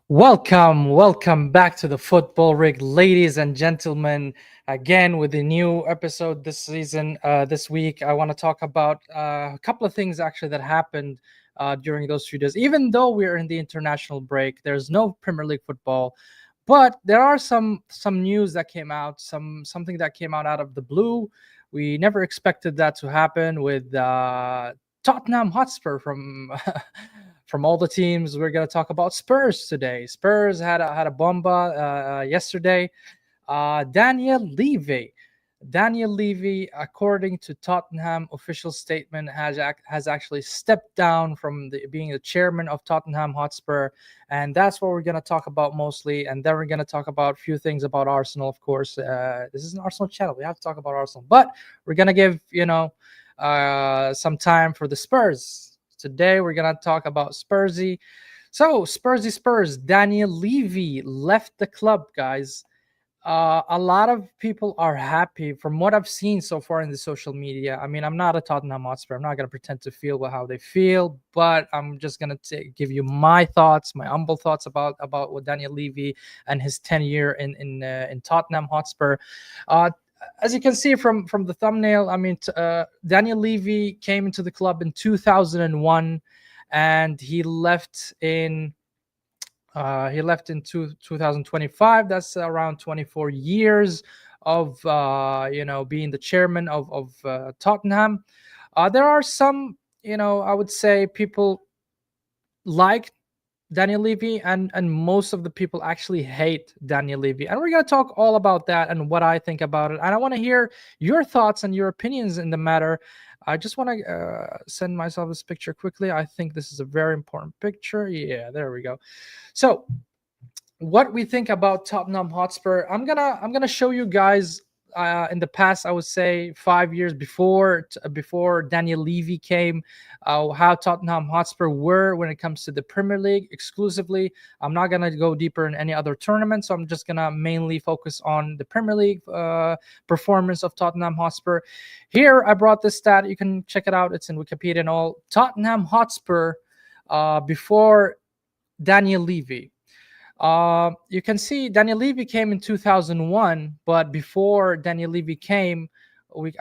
Welcome back to the Football Rig, ladies and gentlemen. Again, with a new episode this season. This week, I want to talk about a couple of things actually that happened during those few days. Even though we're in the international break, there's no Premier League football, but there are some news that came out, something that came out of the blue. We never expected that to happen with Tottenham Hotspur from from all the teams. We're going to talk about Spurs today. Spurs had a bomba yesterday. Daniel Levy. Daniel Levy, according to Tottenham official statement, has actually stepped down from being the chairman of Tottenham Hotspur, and that's what we're going to talk about mostly. And then we're going to talk about a few things about Arsenal, of course. This is an Arsenal channel; we have to talk about Arsenal, but we're going to give some time for the Spurs. Today we're gonna talk about Spursy. So Spursy Spurs. Daniel Levy left the club, guys. A lot of people are happy from what I've seen so far in the social media. I mean, I'm not a Tottenham Hotspur. I'm not going to pretend to feel how they feel, but I'm just going to give you my thoughts, my humble thoughts about what Daniel Levy and his tenure in Tottenham Hotspur. As you can see from the thumbnail, I mean, Daniel Levy came into the club in 2001, and he left in 2025. That's around 24 years of being the chairman of Tottenham. There are some, I would say, people like Daniel Levy, and most of the people actually hate Daniel Levy. And we're going to talk all about that and what I think about it. And I want to hear your thoughts and your opinions in the matter. I just want to send myself this picture quickly. I think this is a very important picture. Yeah, there we go. So what we think about Tottenham Hotspur, I'm gonna show you guys in the past, I would say 5 years before Daniel Levy came, how Tottenham Hotspur were when it comes to the Premier League exclusively. I'm not gonna go deeper in any other tournament, so I'm just gonna mainly focus on the Premier League performance of Tottenham Hotspur. Here, I brought this stat. You can check it out. It's in Wikipedia and all. Tottenham Hotspur before Daniel Levy. You can see Daniel Levy came in 2001, but before Daniel Levy came,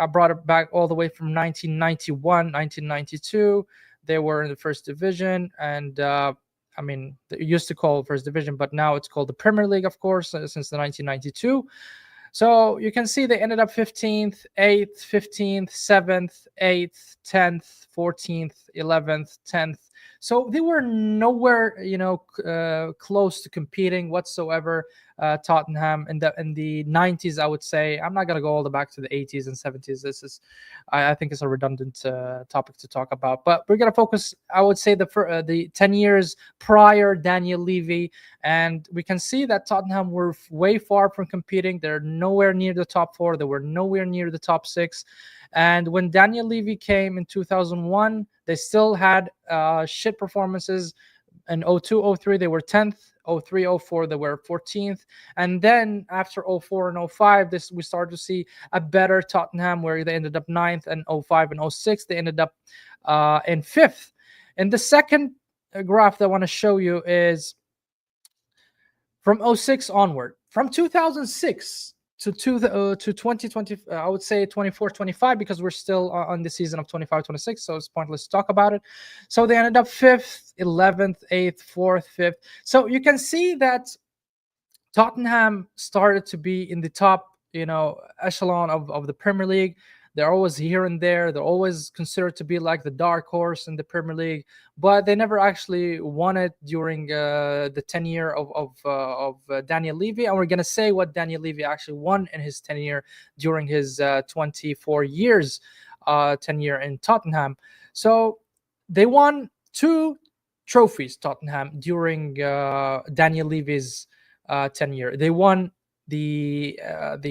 I brought it back all the way from 1991, 1992. They were in the first division, and I mean, they used to call it first division, but now it's called the Premier League, of course, since the 1992. So you can see they ended up 15th, 8th, 15th, 7th, 8th, 10th, 14th, 11th, 10th. So they were nowhere, close to competing whatsoever. Tottenham in the 90s, I would say. I'm not gonna go all the back to the 80s and 70s. This is, I think, it's a redundant topic to talk about. But we're gonna focus, I would say, the 10 years prior Daniel Levy, and we can see that Tottenham were way far from competing. They're nowhere near the top four. They were nowhere near the top six. And when Daniel Levy came in 2001, they still had shit performances. In 02, 03, they were 10th. 03, 04, they were 14th. And then after 04 and 05, we started to see a better Tottenham where they ended up 9th, and 05 and 06, they ended up in 5th. And the second graph that I want to show you is from 06 onward. From 2006 to 2020, I would say 24, 25, because we're still on the season of 25, 26, so it's pointless to talk about it. So they ended up 5th, 11th, 8th, 4th, 5th. So you can see that Tottenham started to be in the top, echelon of the Premier League. They're always here and there. They're always considered to be like the dark horse in the Premier League, but they never actually won it during the tenure of Daniel Levy. And we're gonna say what Daniel Levy actually won in his tenure during his 24 years tenure in Tottenham. So they won 2 trophies, Tottenham, during Daniel Levy's tenure. They won the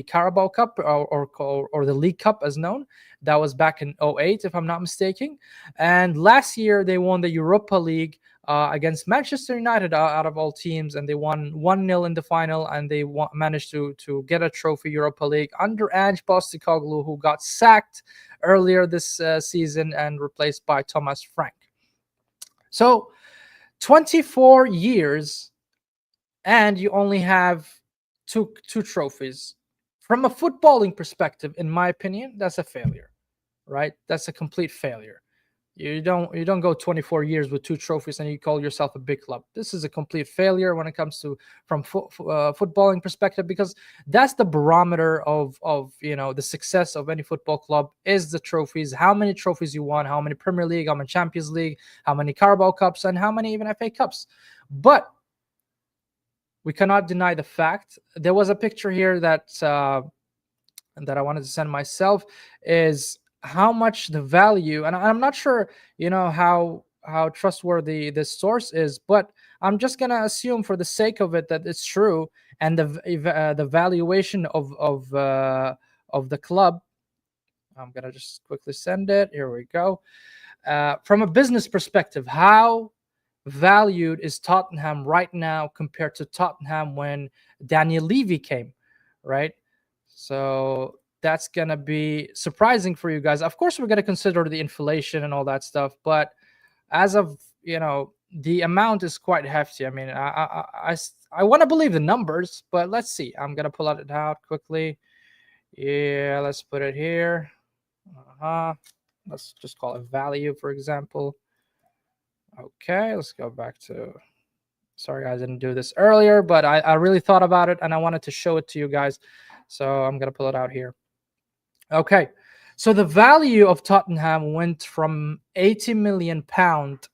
Carabao Cup, or the League Cup as known. That was back in 08, if I'm not mistaken. And last year they won the Europa League against Manchester United, out of all teams, and they won 1-0 in the final, and they managed to get a trophy, Europa League, under Ange Postecoglou, who got sacked earlier this season and replaced by Thomas Frank. So 24 years and you only have two trophies. From a footballing perspective, in my opinion, that's a failure, right? That's a complete failure. You don't go 24 years with two trophies and you call yourself a big club. This is a complete failure when it comes to from footballing perspective, because that's the barometer of the success of any football club is the trophies. How many trophies you won, how many Premier League, how many Champions League, how many Carabao Cups, and how many even FA Cups. But we cannot deny the fact there was a picture here that I wanted to send myself, is how much the value, and I'm not sure, how trustworthy this source is, but I'm just gonna assume for the sake of it that it's true, and the valuation of the club. I'm gonna just quickly send it. Here we go. From a business perspective, how valued is Tottenham right now compared to Tottenham when Daniel Levy came, right? So that's gonna be surprising for you guys. Of course, we're gonna consider the inflation and all that stuff, but as of the amount is quite hefty. I mean, I want to believe the numbers, but let's see. I'm gonna pull it out quickly. Yeah, let's put it here. Let's just call it value, for example. Okay, let's go back to. Sorry, I didn't do this earlier, but I really thought about it and I wanted to show it to you guys. So I'm going to pull it out here. Okay, so the value of Tottenham went from 80 million pound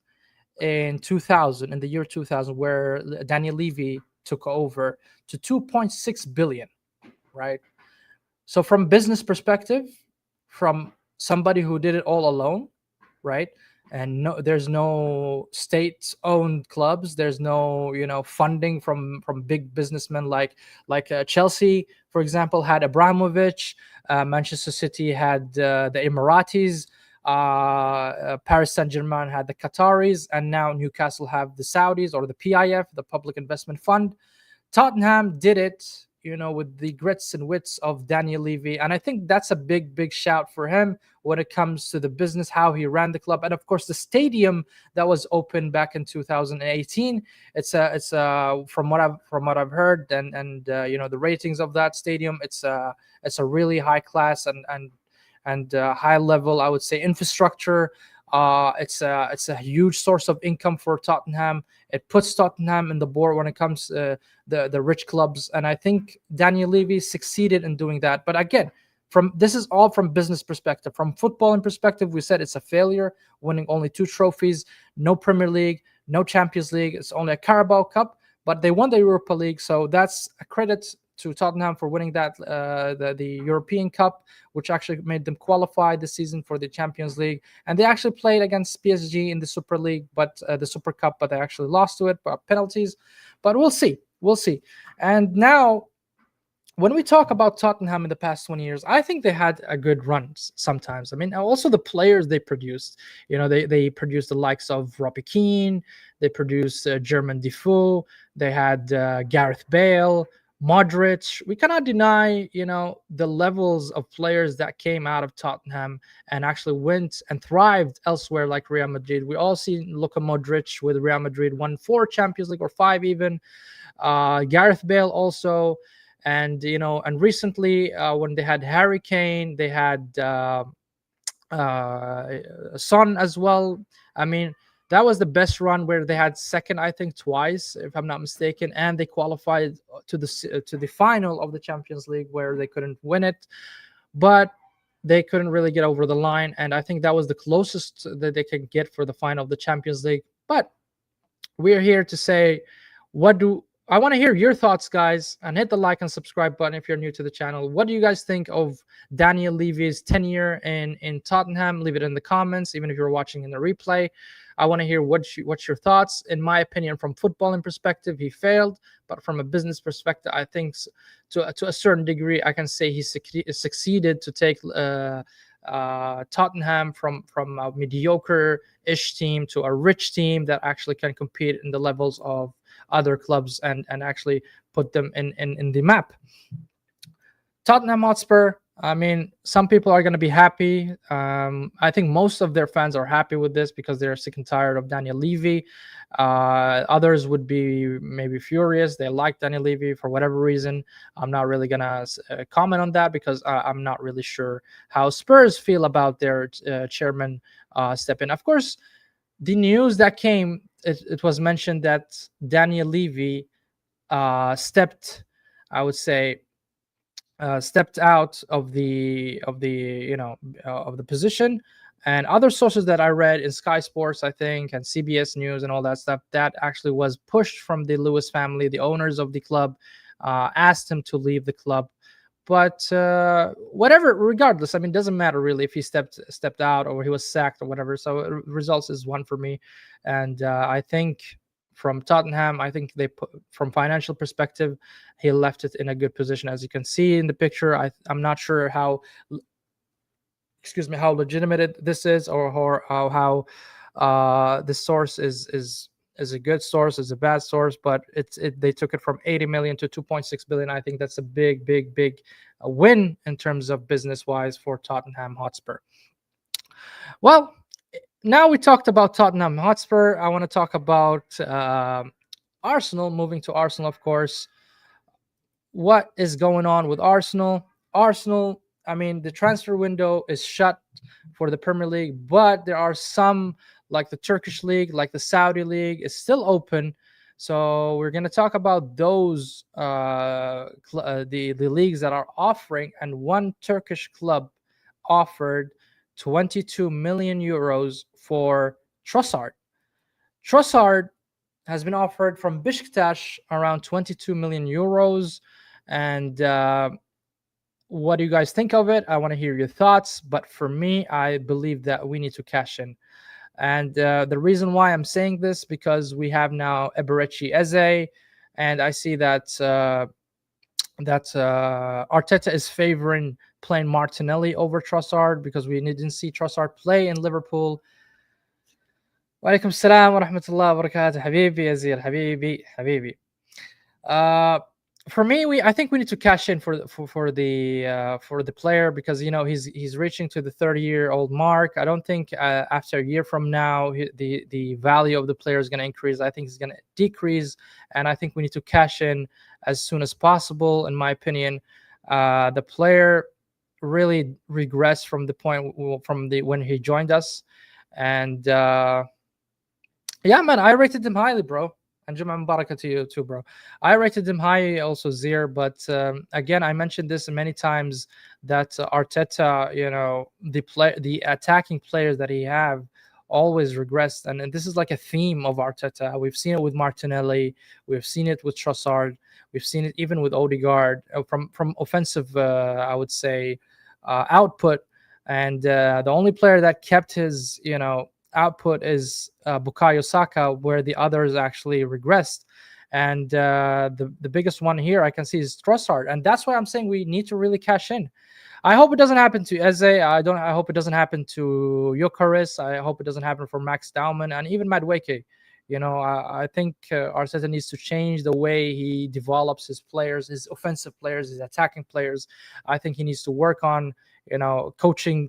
in 2000, in the year 2000, where Daniel Levy took over, to 2.6 billion, right? So from business perspective, from somebody who did it all alone, right? And no, there's no state-owned clubs. There's no funding from big businessmen like Chelsea, for example, had Abramovich. Manchester City had the Emiratis. Paris Saint-Germain had the Qataris, and now Newcastle have the Saudis, or the PIF, the Public Investment Fund. Tottenham did it, with the grits and wits of Daniel Levy. And I think that's a big shout for him when it comes to the business, how he ran the club. And of course, the stadium that was opened back in 2018, it's from what I've heard, and the ratings of that stadium, it's a really high class and high level, I would say, infrastructure. It's a huge source of income for Tottenham. It puts Tottenham in the board when it comes to the rich clubs, and I think Daniel Levy succeeded in doing that. But again, this is all from business perspective. From footballing perspective, we said it's a failure, winning only two trophies, no Premier League, no Champions League. It's only a Carabao Cup, but they won the Europa League, so that's a credit to Tottenham for winning that the European Cup, which actually made them qualify this season for the Champions League. And they actually played against PSG in the Super League, but the Super Cup, but they actually lost to it by penalties. But we'll see. And now, when we talk about Tottenham in the past 20 years, I think they had a good run sometimes. I mean, also the players they produced. They produced the likes of Robbie Keane. They produced German Defoe. They had Gareth Bale, Modric. We cannot deny, the levels of players that came out of Tottenham and actually went and thrived elsewhere, like Real Madrid. We all see Luka Modric with Real Madrid, won 4 Champions League, or 5 even. Gareth Bale also. And recently when they had Harry Kane, they had Son as well. I mean, that was the best run, where they had second, I think, twice, if I'm not mistaken, and they qualified to the final of the Champions League, where they couldn't win it, but they couldn't really get over the line. And I think that was the closest that they could get for the final of the Champions League. But we're here to say, I want to hear your thoughts, guys, and hit the like and subscribe button if you're new to the channel. What do you guys think of Daniel Levy's tenure in Tottenham? Leave it in the comments, even if you're watching in the replay. I want to hear what's your thoughts. In my opinion, from footballing perspective, he failed, but from a business perspective, I think to a certain degree, I can say he succeeded to take Tottenham from a mediocre-ish team to a rich team that actually can compete in the levels of other clubs and actually put them in the map. Tottenham Hotspur, I mean, some people are going to be happy. I think most of their fans are happy with this because they're sick and tired of Daniel Levy. Others would be maybe furious. They like Daniel Levy for whatever reason. I'm not really going to comment on that because I'm not really sure how Spurs feel about their chairman step in. Of course, the news that came, it was mentioned that Daniel Levy stepped, I would say, stepped out of the of the position. And other sources that I read in Sky Sports, I think, and CBS News and all that stuff, that actually was pushed from the Lewis family. The owners of the club asked him to leave the club. But whatever, regardless, I mean, doesn't matter really if he stepped out or he was sacked or whatever. So results is one for me. And I think from Tottenham, I think they put, from financial perspective, he left it in a good position. As you can see in the picture, I'm not sure how, excuse me, how legitimate this is, or this source is a good source, is a bad source, but they took it from 80 million to 2.6 billion. I think that's a big win in terms of business wise for Tottenham Hotspur. Well, now we talked about Tottenham Hotspur. I want to talk about Arsenal. Moving to Arsenal, of course. What is going on with Arsenal? Arsenal, I mean, the transfer window is shut for the Premier League, but there are some, like the Turkish league, like the Saudi league, is still open. So we're going to talk about those the leagues that are offering, and one Turkish club offered 22 million euros for Trossard. Trossard has been offered from Besiktas around 22 million euros. And what do you guys think of it? I want to hear your thoughts. But for me, I believe that we need to cash in. And the reason why I'm saying this, because we have now Eberechi Eze, and I see that Arteta is favoring playing Martinelli over Trossard because we didn't see Trossard play in Liverpool. وعليكم السلام ورحمة الله وبركاته حبيبي يزير حبيبي. Uh, for me, I think we need to cash in for the player, because he's reaching to the 30-year-old mark. I don't think after a year from now the value of the player is going to increase. I think it's going to decrease, and I think we need to cash in as soon as possible. In my opinion, the player really regressed from the point when he joined us, and yeah, man, I rated him highly, bro. And Juma Mubaraka to you too, bro. I rated him high, also Zir. But again, I mentioned this many times that Arteta, the attacking players that he have always regressed, and this is like a theme of Arteta. We've seen it with Martinelli, we've seen it with Trossard, we've seen it even with Odegaard from offensive, I would say, output. And the only player that kept his, output is Bukayo Saka, where the others actually regressed. And the biggest one here I can see is Trossard, and that's why I'm saying we need to really cash in. I hope it doesn't happen to Eze. I hope it doesn't happen to Gyökeres. I hope it doesn't happen for Max Dauman and even Madueke. I think Arteta needs to change the way he develops his players, his offensive players, his attacking players. I think he needs to work on coaching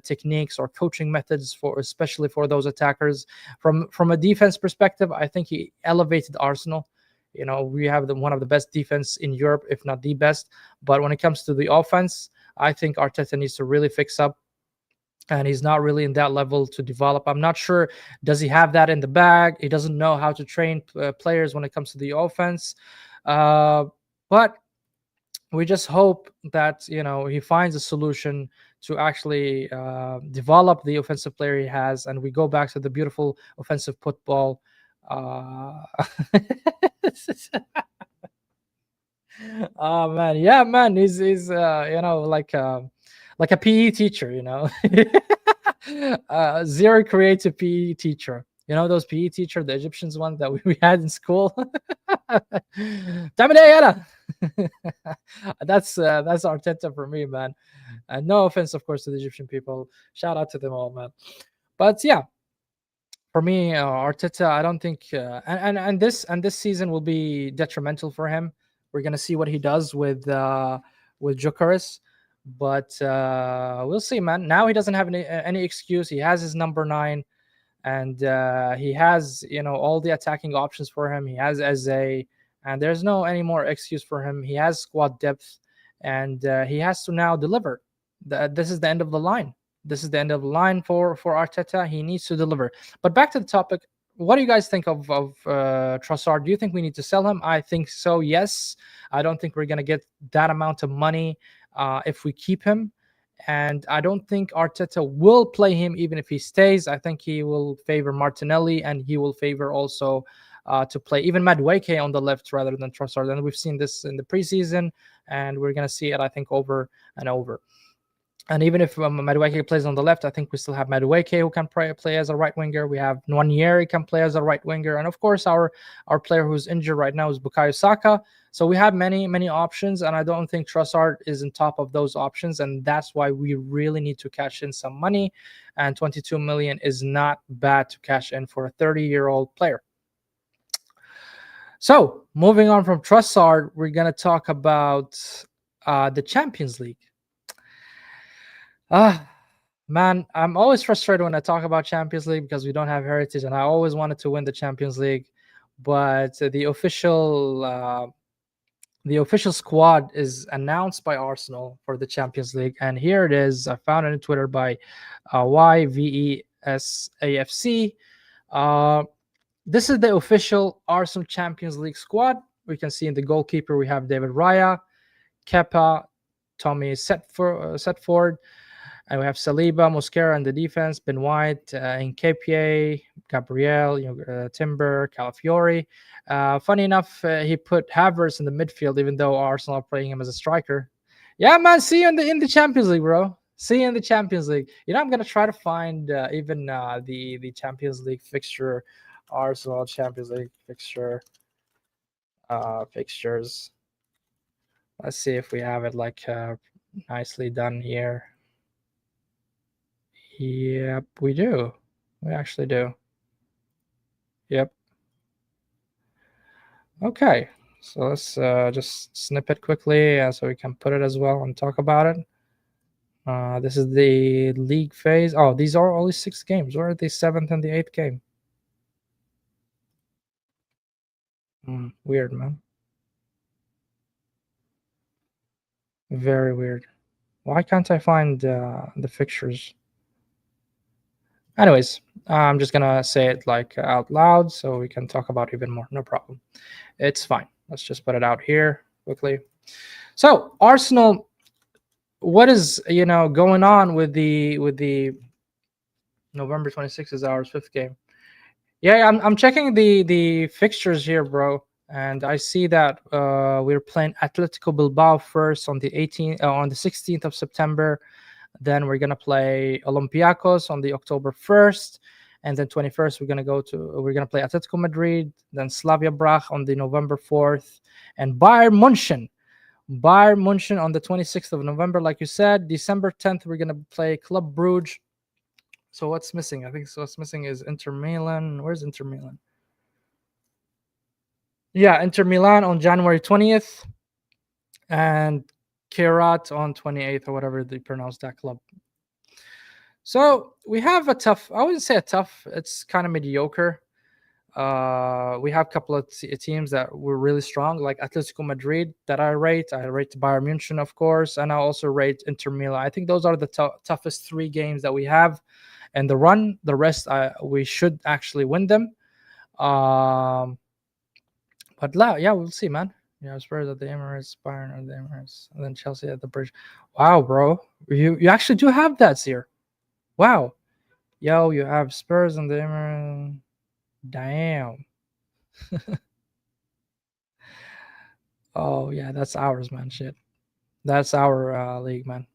techniques or coaching methods, for especially for those attackers. From a defense perspective, I think he elevated Arsenal. We have one of the best defense in Europe, if not the best. But when it comes to the offense, I think Arteta needs to really fix up, and he's not really in that level to develop. I'm not sure, does he have that in the bag? He doesn't know how to train players when it comes to the offense. But we just hope that he finds a solution to actually develop the offensive player he has, and we go back to the beautiful offensive football. Oh man, yeah, man, he's like a PE teacher, zero creative PE teacher. Those PE teacher, the Egyptians one that we had in school. That's Arteta for me, man. And no offense, of course, to the Egyptian people. Shout out to them all, man. But yeah, for me, Arteta, I don't think, and this season will be detrimental for him. We're gonna see what he does with Gyökeres. But we'll see, man. Now he doesn't have any excuse. He has his number 9, and he has, all the attacking options for him. He has Eze, and there's no any more excuse for him. He has squad depth, and he has to now deliver. This is the end of the line. This is the end of the line for Arteta. He needs to deliver. But back to the topic. What do you guys think of Trossard? Do you think we need to sell him? I think so. Yes. I don't think we're gonna get that amount of money if we keep him, and I don't think Arteta will play him even if he stays. I think he will favor Martinelli, and he will favor also to play even Madueke on the left rather than Trossard. And we've seen this in the preseason, and we're going to see it, I think, over and over. And even if Madueke plays on the left, I think we still have Madueke who can play as a right winger. We have Nwaneri can play as a right winger, and of course our player who's injured right now is Bukayo Saka. So we have many options, and I don't think Trossard is on top of those options, and that's why we really need to cash in some money. And 22 million is not bad to cash in for a 30-year-old player. So moving on from Trossard, we're gonna talk about the Champions League. Man, I'm always frustrated when I talk about Champions League because we don't have heritage, and I always wanted to win the Champions League, but the official squad is announced by Arsenal for the Champions League, and here it is. I found it on Twitter by YVESAFC. This is the official Arsenal Champions League squad. We can see in the goalkeeper we have David Raya, Kepa, Tommy Setford. And we have Saliba, Mosquera in the defense, Ben White, Nketiah, Gabriel, Timber, Calafiori. Funny enough, he put Havertz in the midfield, even though Arsenal are playing him as a striker. Yeah, man, see you in the Champions League, bro. See you in the Champions League. I'm gonna try to find even the Champions League fixture, Arsenal Champions League fixtures. Let's see if we have it nicely done here. Yep, we do. We actually do. Yep. Okay, so let's just snip it quickly so we can put it as well and talk about it. This is the league phase. Oh, these are only 6 games. Where are the 7th and the 8th game? Weird, man. Very weird. Why can't I find the fixtures? Anyways, I'm just gonna say it out loud so we can talk about it even more. No problem. It's fine. Let's just put it out here quickly. So Arsenal, what is going on with the November 26th is our 5th game. Yeah, I'm checking the fixtures here, bro, and I see that we're playing Atletico Bilbao first on the 16th of September. Then we're gonna play Olympiacos on the October 1st, and then 21st we're gonna play Atletico Madrid, then Slavia Brach on the November 4th, and Bayern München on the 26th of November, like you said. December 10th we're gonna play Club Brugge. So what's missing? I think what's missing is Inter Milan. Where's Inter Milan? Yeah, Inter Milan on January 20th, and Kerat on 28th, or whatever they pronounce that club. So we have a tough, I wouldn't say a tough, it's kind of mediocre. We have a couple of teams that were really strong, like Atletico Madrid that I rate. I rate Bayern München, of course, and I also rate Inter Milan. I think those are the toughest 3 games that we have and the run. The rest, we should actually win them. But yeah, we'll see, man. Spurs at the Emirates, Bayern at the Emirates, and then Chelsea at the Bridge. Wow, bro, you actually do have that here. Wow, yo, you have Spurs and the Emirates. Damn. Oh yeah, that's ours, man. Shit, that's our league, man.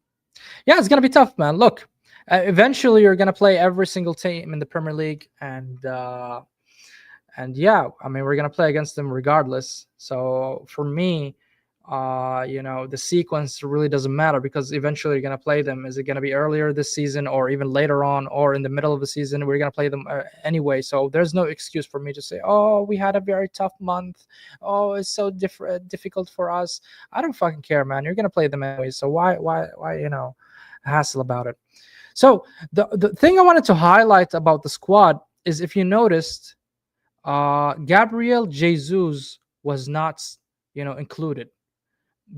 Yeah, it's gonna be tough, man. Look, eventually you're gonna play every single team in the Premier League, and yeah, I mean we're gonna play against them regardless. So for me, the sequence really doesn't matter, because eventually you're going to play them. Is it going to be earlier this season or even later on or in the middle of the season? We're going to play them anyway. So there's no excuse for me to say, oh, we had a very tough month. Oh, it's so difficult for us. I don't fucking care, man. You're going to play them anyway. So why, hassle about it? So the thing I wanted to highlight about the squad is, if you noticed, Gabriel Jesus was not, included.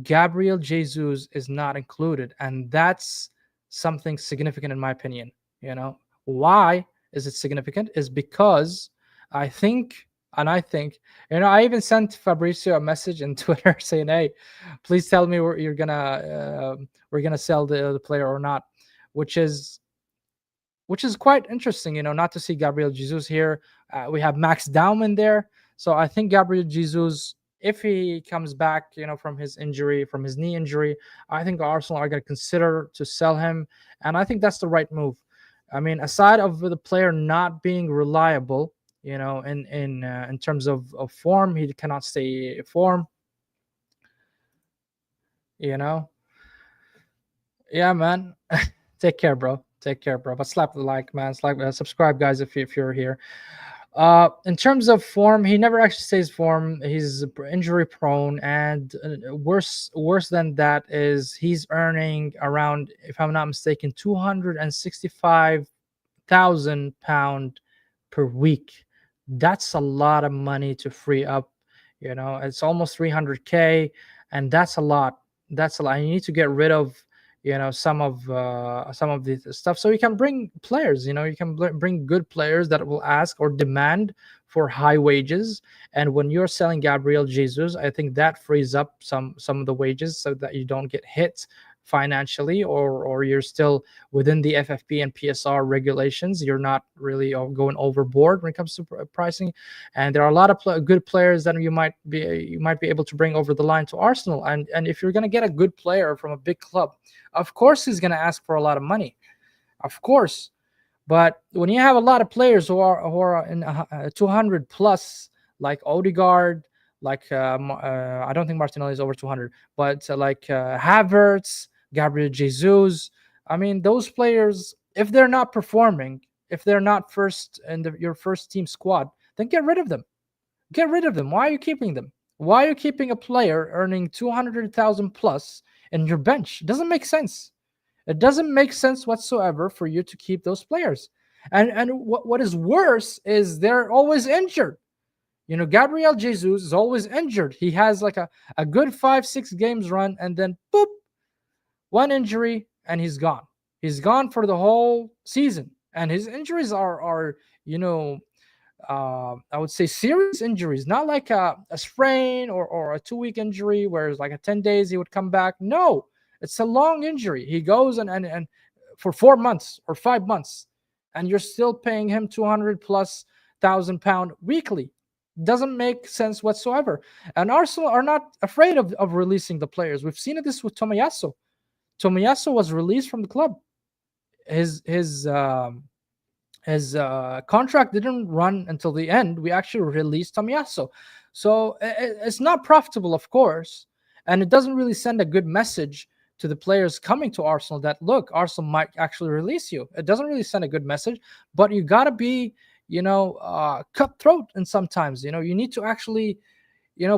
Gabriel Jesus is not included, and that's something significant in my opinion. Why is it significant? Is because I think, I think, I even sent Fabricio a message in Twitter saying, "Hey, please tell me we're gonna sell the player or not," which is quite interesting. Not to see Gabriel Jesus here. We have Max Dauman there, so I think Gabriel Jesus, if he comes back, from his injury, from his knee injury, I think Arsenal are going to consider to sell him, and I think that's the right move. I mean, aside of the player not being reliable, in terms of form, he cannot stay form. You know, yeah, man. Take care, bro. Take care, bro. But slap the like, man. Slap, subscribe, guys, if you're here. In terms of form, he never actually stays form. He's injury prone, and worse than that is he's earning around, if I'm not mistaken, 265,000 pound per week. That's a lot of money to free up. It's almost 300K, and that's a lot. That's a lot. You need to get rid of some of the stuff, so you can bring players. You can bring good players that will ask or demand for high wages. And when you're selling Gabriel Jesus, I think that frees up some of the wages, so that you don't get hit financially, or you're still within the FFP and PSR regulations. You're not really going overboard when it comes to pricing. And there are a lot of good players that you might be able to bring over the line to Arsenal. And if you're going to get a good player from a big club, of course he's going to ask for a lot of money, of course. But when you have a lot of players who are in 200 plus, like Odegaard, like I don't think Martinelli is over 200, but like Havertz, Gabriel Jesus, I mean, those players, if they're not performing, if they're not first in your first team squad, then get rid of them. Get rid of them. Why are you keeping them? Why are you keeping a player earning 200,000 plus in your bench? It doesn't make sense. It doesn't make sense whatsoever for you to keep those players. And what is worse is they're always injured. Gabriel Jesus is always injured. He has like a good 5-6 games run, and then boop, one injury, and he's gone. He's gone for the whole season. And his injuries are I would say serious injuries, not like a sprain or a 2-week injury where it's like a 10 days he would come back. No, it's a long injury. He goes and for 4 months or 5 months, and you're still paying him 200 plus £1,000 weekly. Doesn't make sense whatsoever. And Arsenal are not afraid of releasing the players. We've seen this with Tomiyasu. Tomiyasu was released from the club. His contract didn't run until the end. We actually released Tomiyasu. So it's not profitable, of course, and it doesn't really send a good message to the players coming to Arsenal that, look, Arsenal might actually release you. It doesn't really send a good message, but you got to be, cutthroat. And sometimes, you need to actually,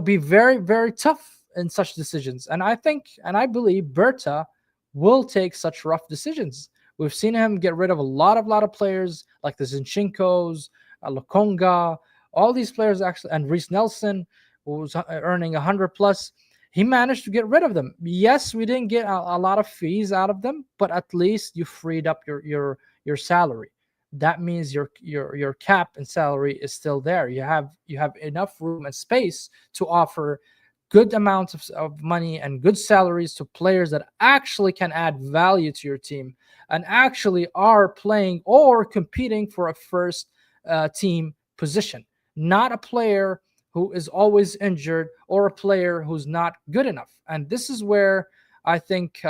be very, very tough in such decisions. And I think, and I believe Berta will take such rough decisions. We've seen him get rid of a lot of players like the Zinchenko's, Lokonga, all these players actually, and Reece Nelson, who was earning 100 plus. He managed to get rid of them. Yes, we didn't get a lot of fees out of them, but at least you freed up your salary. That means your cap and salary is still there. You have enough room and space to offer good amounts of money and good salaries to players that actually can add value to your team and actually are playing or competing for a first team position, not a player who is always injured or a player who's not good enough. And this is where I think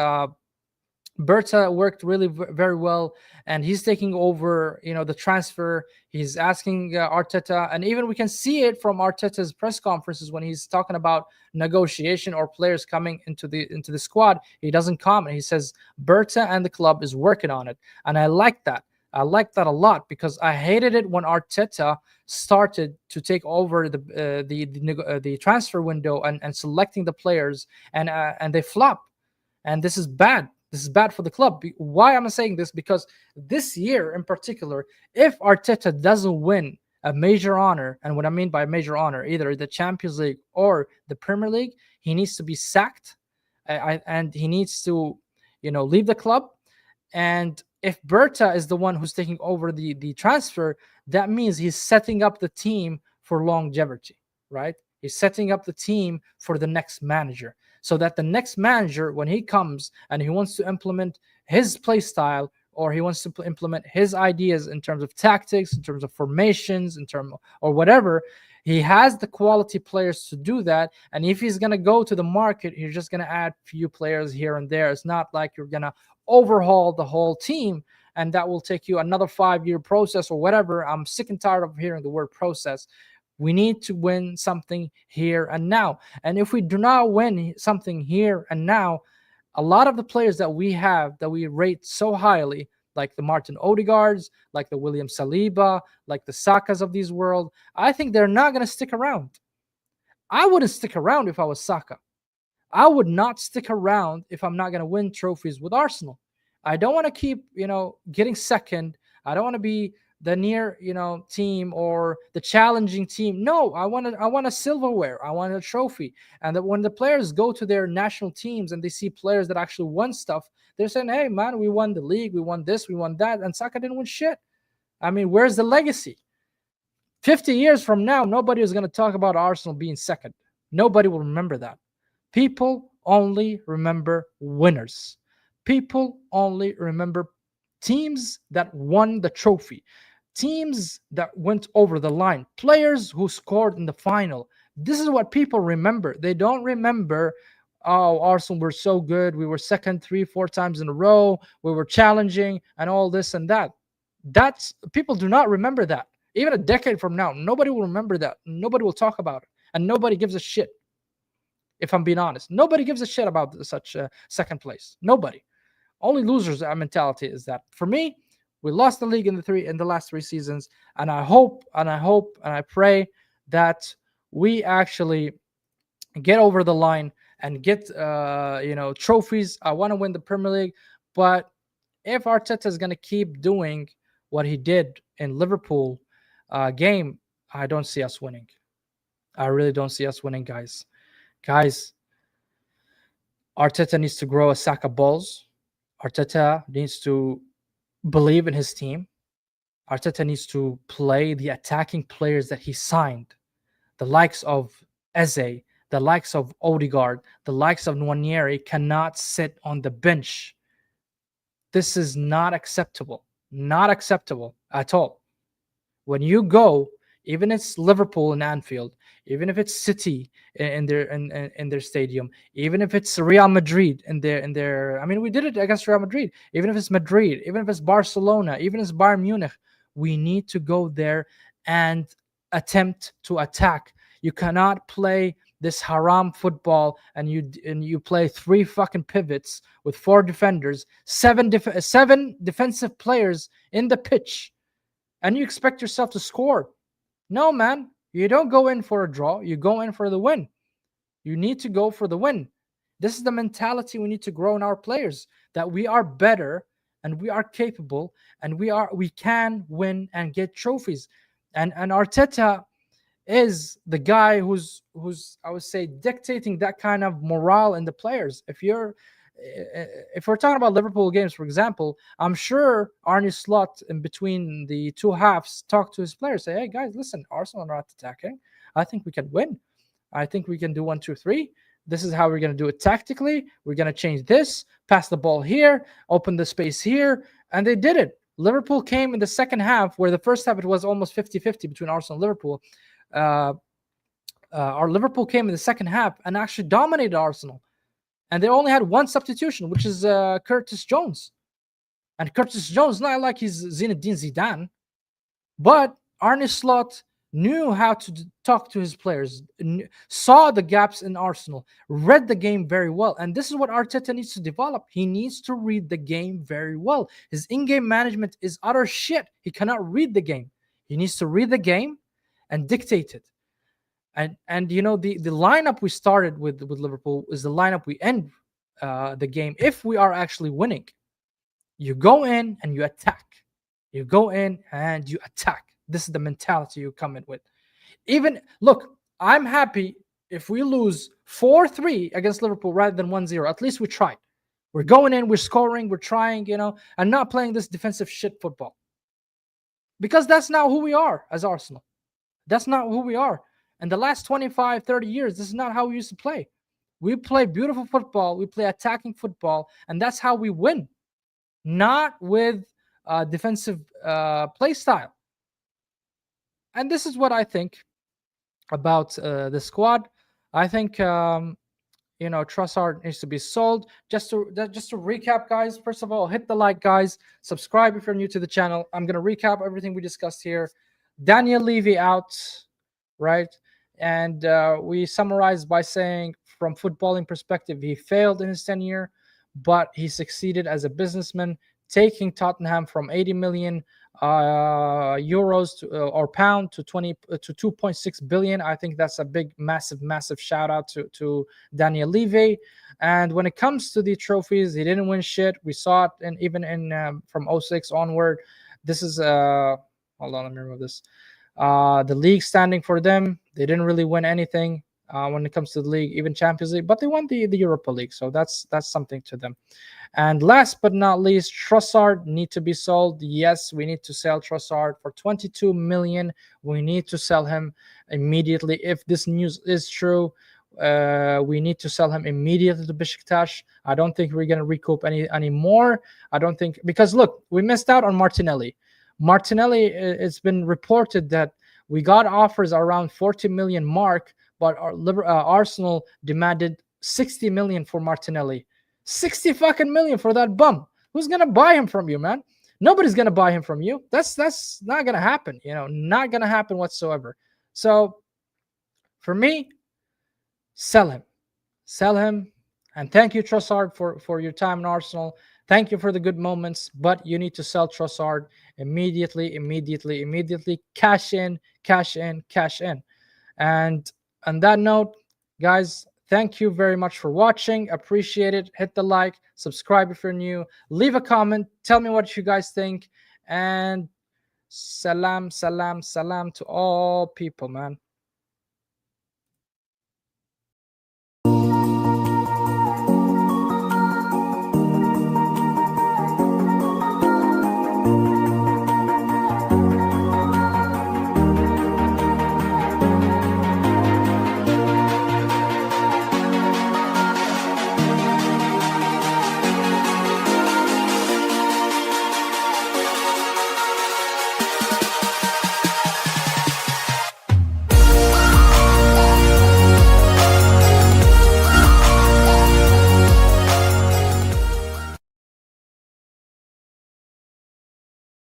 Berta worked really very well, and he's taking over, the transfer. He's asking Arteta, and even we can see it from Arteta's press conferences when he's talking about negotiation or players coming into the squad. He doesn't comment. He says Berta and the club is working on it, and I like that. I like that a lot because I hated it when Arteta started to take over the transfer window and selecting the players, and they flop, and this is bad. This is bad for the club. Why am I saying this? Because this year in particular, if Arteta doesn't win a major honor, and what I mean by major honor, either the Champions League or the Premier League, he needs to be sacked, and he needs to, leave the club. And if Berta is the one who's taking over the transfer, that means he's setting up the team for longevity, right? He's setting up the team for the next manager, so that the next manager, when he comes and he wants to implement his play style, or he wants to implement his ideas in terms of tactics, in terms of formations, in terms or whatever, he has the quality players to do that. And if he's going to go to the market, he's just going to add few players here and there. It's not like you're going to overhaul the whole team, and that will take you another 5-year process or whatever. I'm sick and tired of hearing the word process. We need to win something here and now. And if we do not win something here and now, a lot of the players that we have that we rate so highly, like the Martin Odegaards, like the William Saliba, like the Sakas of these world, I think they're not going to stick around. I wouldn't stick around if I was Saka. I would not stick around if I'm not going to win trophies with Arsenal. I don't want to keep, getting second. I don't want to be the near, team or the challenging team. No, I want a silverware. I want a trophy. And that when the players go to their national teams and they see players that actually won stuff, they're saying, "Hey, man, we won the league, we won this, we won that," and Saka didn't win shit. I mean, where's the legacy? 50 years from now, nobody is going to talk about Arsenal being second. Nobody will remember that. People only remember winners. People only remember teams that won the trophy, teams that went over the line, players who scored in the final. This is what people remember. They don't remember, "Oh, Arsenal were so good. We were second 3, 4 times in a row. We were challenging and all this and that." That's people do not remember that. Even a decade from now, nobody will remember that. Nobody will talk about it, and nobody gives a shit. If I'm being honest, nobody gives a shit about such second place. Nobody. Only losers mentality is that. For me, we lost the league in the last 3 seasons, and I hope and I pray that we actually get over the line and get trophies. I want to win the Premier League, but if Arteta is going to keep doing what he did in Liverpool game, I don't see us winning. I really don't see us winning, guys. Guys, Arteta needs to grow a sack of balls. Arteta needs to believe in his team. Arteta needs to play the attacking players that he signed, the likes of Eze, the likes of Odegaard, the likes of Nwaneri cannot sit on the bench. This is not acceptable. Not acceptable at all. When you go, even if it's Liverpool in Anfield, even if it's City in their stadium, even if it's Real Madrid in their I mean, we did it against Real Madrid. Even if it's Madrid, even if it's Barcelona, even if it's Bayern Munich, we need to go there and attempt to attack. You cannot play this haram football and you play 3 fucking pivots with 4 defenders, seven defensive players in the pitch, and you expect yourself to score. No, man, you don't go in for a draw. You go in for the win. You need to go for the win. This is the mentality we need to grow in our players, that we are better and we are capable and we can win and get trophies. And Arteta is the guy who's I would say dictating that kind of morale in the players. If we're talking about Liverpool games, for example, I'm sure Arne Slot in between the two halves talked to his players, say, "Hey guys, listen, Arsenal are not attacking. I think we can win. I think we can do 1, 2, 3. This is how we're going to do it tactically. We're going to change this, pass the ball here, open the space here." And they did it. Liverpool came in the second half, where the first half it was almost 50-50 between Arsenal and Liverpool. Our Liverpool came in the second half and actually dominated Arsenal. and they only had one substitution, which is Curtis Jones. And Curtis Jones, not like he's Zinedine Zidane, but Arne Slot knew how to talk to his players, saw the gaps in Arsenal, read the game very well. And this is what Arteta needs to develop. He needs to read the game very well. His in-game management is utter shit. He cannot read the game. He needs to read the game and dictate it. And you know, the lineup we started with Liverpool is the lineup we end the game if we are actually winning. You go in and you attack. You go in and you attack. This is the mentality you come in with. Even look, I'm happy if we lose 4-3 against Liverpool rather than 1-0. At least we tried. We're going in, we're scoring, we're trying, you know, and not playing this defensive shit football. Because that's not who we are as Arsenal. That's not who we are. And the last 25, 30 years, this is not how we used to play. We play beautiful football, we play attacking football, and that's how we win. Not with defensive play style. And this is what I think about the squad. I think you know, Trossard needs to be sold. Just to recap, guys. First of all, hit the like, guys. Subscribe if you're new to the channel. I'm gonna recap everything we discussed here. Daniel Levy out, right? And we summarized by saying, from footballing perspective, he failed in his tenure, but he succeeded as a businessman, taking Tottenham from 80 million euros to, or pound to 2.6 billion. I think that's a big, massive shout out to Daniel Levy. And when it comes to the trophies, he didn't win shit. We saw it, and even in from 06 onward. This is hold on, let me remove this. The league standing for them, they didn't really win anything when it comes to the league, even Champions League, but they won the Europa League, so that's something to them. And last but not least, Trossard need to be sold. Yes, we need to sell Trossard for 22 million. We need to sell him immediately. If this news is true, we need to sell him immediately to Besiktas. I don't think we're going to recoup any more. I don't think, because look, we missed out on Martinelli. It's been reported that we got offers around 40 million mark, but Arsenal demanded 60 million for Martinelli. 60 fucking million for that bum. Who's gonna buy him from you, man? Nobody's gonna buy him from you. That's not gonna happen. You know, not gonna happen whatsoever. So for me, sell him, and thank you, Trossard, for your time in Arsenal. Thank you for the good moments, but you need to sell Trossard immediately. Cash in. And on that note, guys, thank you very much for watching. Appreciate it. Hit the like, subscribe if you're new, leave a comment, tell me what you guys think, and salam to all people, man.